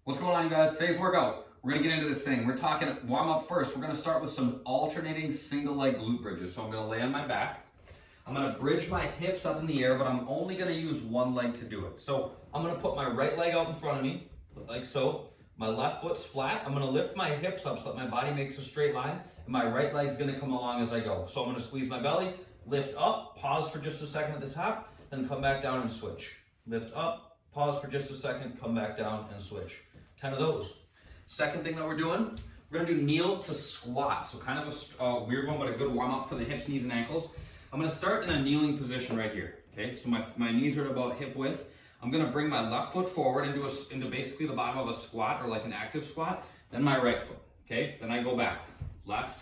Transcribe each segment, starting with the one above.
What's going on, you guys? Today's workout, we're gonna get into this thing. We're talking warm up first. We're gonna start with some alternating single leg glute bridges. So I'm gonna lay on my back. I'm gonna bridge my hips up in the air, but I'm only gonna use one leg to do it. So I'm gonna put my right leg out in front of me, like so. My left foot's flat. I'm gonna lift my hips up so that my body makes a straight line, and my right leg's gonna come along as I go. So I'm gonna squeeze my belly, lift up, pause for just a second at the top, then come back down and switch. Lift up, pause for just a second, come back down and switch. 10 of those. Second thing that we're doing, we're gonna do kneel to squat. So kind of a weird one, but a good warm up for the hips, knees, and ankles. I'm gonna start in a kneeling position right here. Okay, so my knees are at about hip width. I'm gonna bring my left foot forward into basically the bottom of a squat or like an active squat, then my right foot. Okay, then I go back, left,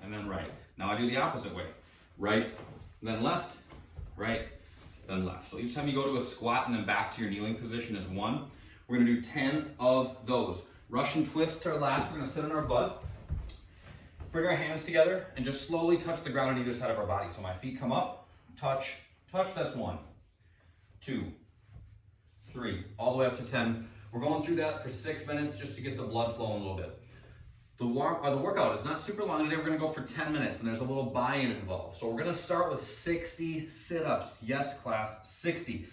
and then right. Now I do the opposite way. Right, then left, right, then left. So each time you go to a squat and then back to your kneeling position is one. We're gonna do 10 of those. Russian twists are last. We're gonna sit on our butt, bring our hands together, and just slowly touch the ground on either side of our body. So my feet come up, touch, that's 1, 2, 3, all the way up to 10. We're going through that for 6 minutes just to get the blood flowing a little bit. The workout is not super long today. We're gonna go for 10 minutes, and there's a little buy-in involved. So we're gonna start with 60 sit-ups. Yes, class, 60.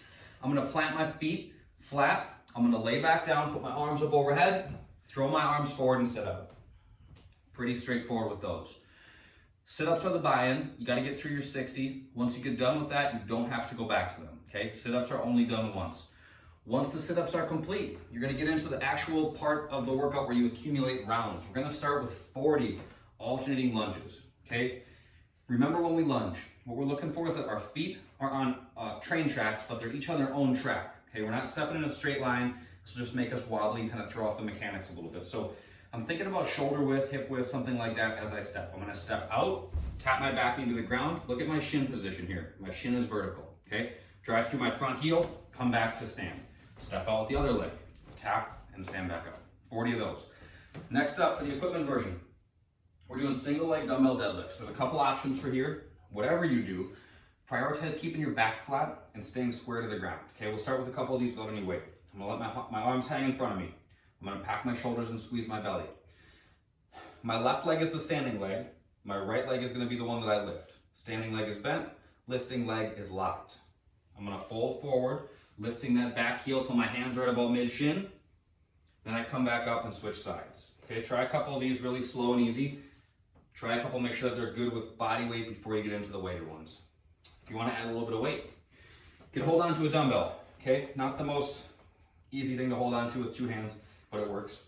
I'm gonna plant my feet flat. I'm gonna lay back down, put my arms up overhead, throw my arms forward and sit up. Pretty straightforward with those. Sit-ups are the buy-in. You gotta get through your 60. Once you get done with that, you don't have to go back to them, okay? Sit-ups are only done once. Once the sit-ups are complete, you're gonna get into the actual part of the workout where you accumulate rounds. We're gonna start with 40 alternating lunges, okay? Remember when we lunge, what we're looking for is that our feet are on train tracks, but they're each on their own track. Okay, we're not stepping in a straight line, so just make us wobbly and kind of throw off the mechanics a little bit. So I'm thinking about shoulder width, hip width, something like that as I step. I'm gonna step out, tap my back knee to the ground. Look at my shin position here. My shin is vertical, okay? Drive through my front heel, come back to stand. Step out with the other leg, tap and stand back up. 40 of those. Next up for the equipment version, we're doing single leg dumbbell deadlifts. There's a couple options for here. Whatever you do, prioritize keeping your back flat and staying square to the ground. Okay, we'll start with a couple of these without any weight. I'm gonna let my arms hang in front of me. I'm gonna pack my shoulders and squeeze my belly. My left leg is the standing leg. My right leg is gonna be the one that I lift. Standing leg is bent, lifting leg is locked. I'm gonna fold forward, lifting that back heel till my hands are at about mid-shin. Then I come back up and switch sides. Okay, try a couple of these really slow and easy. Try a couple, make sure that they're good with body weight before you get into the weighted ones. If you want to add a little bit of weight, you can hold on to a dumbbell, okay? Not the most easy thing to hold on to with two hands, but it works.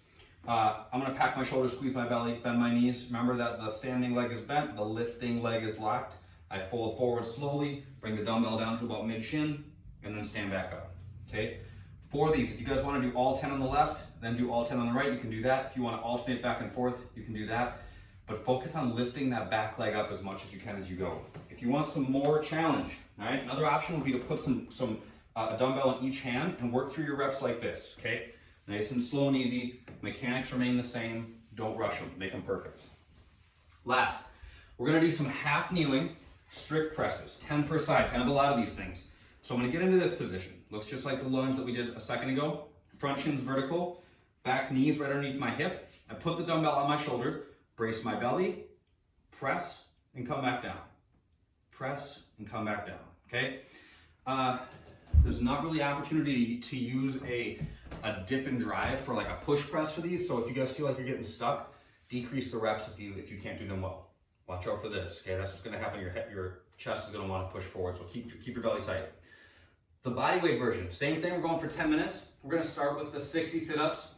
I'm gonna pack my shoulders, squeeze my belly, bend my knees. Remember that the standing leg is bent, the lifting leg is locked. I fold forward slowly, bring the dumbbell down to about mid-shin, and then stand back up, okay? For these, if you guys wanna do all 10 on the left, then do all 10 on the right, you can do that. If you wanna alternate back and forth, you can do that. But focus on lifting that back leg up as much as you can as you go. If you want some more challenge, all right, another option would be to put a dumbbell in each hand and work through your reps like this, okay? Nice and slow and easy. Mechanics remain the same. Don't rush them, make them perfect. Last, we're gonna do some half kneeling, strict presses, 10 per side, kind of a lot of these things. So I'm gonna get into this position. Looks just like the lunge that we did a second ago. Front shin's vertical, back knees right underneath my hip. I put the dumbbell on my shoulder, brace my belly, press, and come back down. Press, and come back down, okay? There's not really opportunity to use a dip and drive for like a push press for these, so if you guys feel like you're getting stuck, decrease the reps if you can't do them well. Watch out for this, okay? That's what's gonna happen. Your chest is gonna wanna push forward, so keep your belly tight. The bodyweight version, same thing, we're going for 10 minutes. We're gonna start with the 60 sit-ups.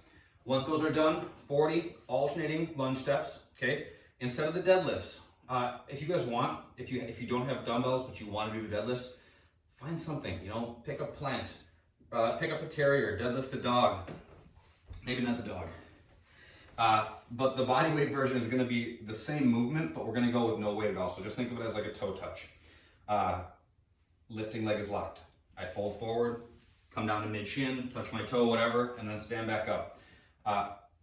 Once those are done, 40 alternating lunge steps, okay? Instead of the deadlifts, if you guys want, if you don't have dumbbells but you want to do the deadlifts, find something, you know, pick up plant, pick up a terrier, deadlift the dog, maybe not the dog. But the bodyweight version is gonna be the same movement, but we're gonna go with no weight at all. So just think of it as like a toe touch. Lifting leg is locked. I fold forward, come down to mid-shin, touch my toe, whatever, and then stand back up.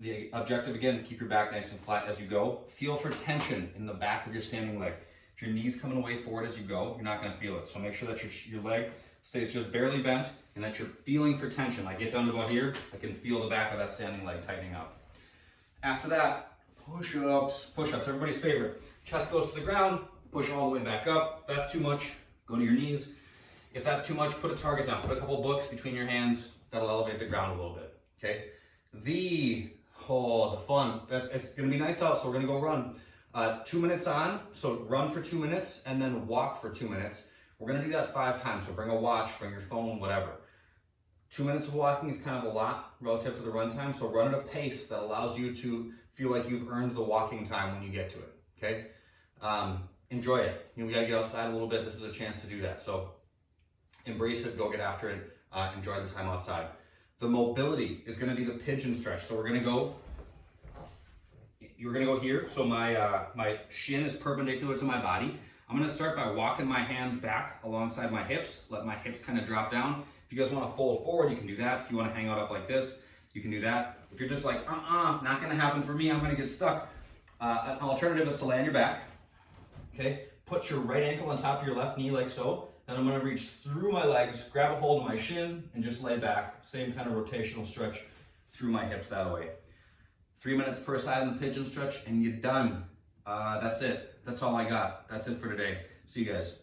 The objective, again, keep your back nice and flat as you go. Feel for tension in the back of your standing leg. If your knee's coming away forward as you go, you're not gonna feel it. So make sure that your leg stays just barely bent and that you're feeling for tension. I get down to about here, I can feel the back of that standing leg tightening up. After that, push-ups, everybody's favorite. Chest goes to the ground, push all the way back up. If that's too much, go to your knees. If that's too much, put a target down. Put a couple books between your hands. That'll elevate the ground a little bit, okay? The fun. It's gonna be nice out, so we're gonna go run. 2 minutes on, so run for 2 minutes and then walk for 2 minutes. We're gonna do that 5 times, so bring a watch, bring your phone, whatever. 2 minutes of walking is kind of a lot relative to the run time, so run at a pace that allows you to feel like you've earned the walking time when you get to it, okay? Enjoy it. You know, we gotta get outside a little bit. This is a chance to do that. So embrace it, go get after it, enjoy the time outside. The mobility is gonna be the pigeon stretch. So you're gonna go here. So my shin is perpendicular to my body. I'm gonna start by walking my hands back alongside my hips, let my hips kind of drop down. If you guys wanna fold forward, you can do that. If you wanna hang out up like this, you can do that. If you're just like, not gonna happen for me, I'm gonna get stuck. An alternative is to lay on your back, okay? Put your right ankle on top of your left knee like so. Then I'm gonna reach through my legs, grab a hold of my shin, and just lay back. Same kind of rotational stretch through my hips that way. 3 minutes per side in the pigeon stretch, and you're done. That's it. That's all I got. That's it for today. See you guys.